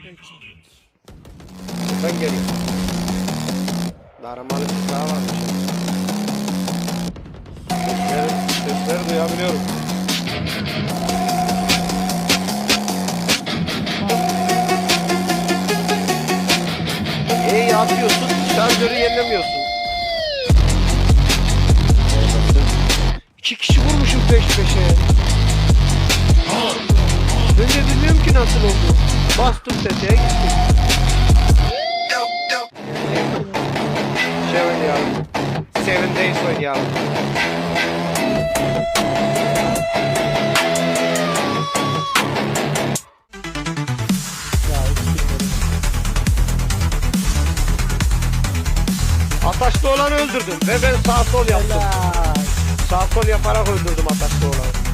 Ben geliyorum. Daramalı bir daha varmış. Sesleri duyabiliyorum. İyi yapıyorsun, şarjörü yenilemiyorsun. 2 kişi vurmuşum peş peşe. Ben de bilmiyorum ki nasıl oldu. Bastım tetiğe gittim. Şey oynayalım. 7 Days oynayalım. Ataşlı olanı öldürdüm ve ben sağ sol yaptım. Sağ sol yaparak öldürdüm Ataşlı olanı.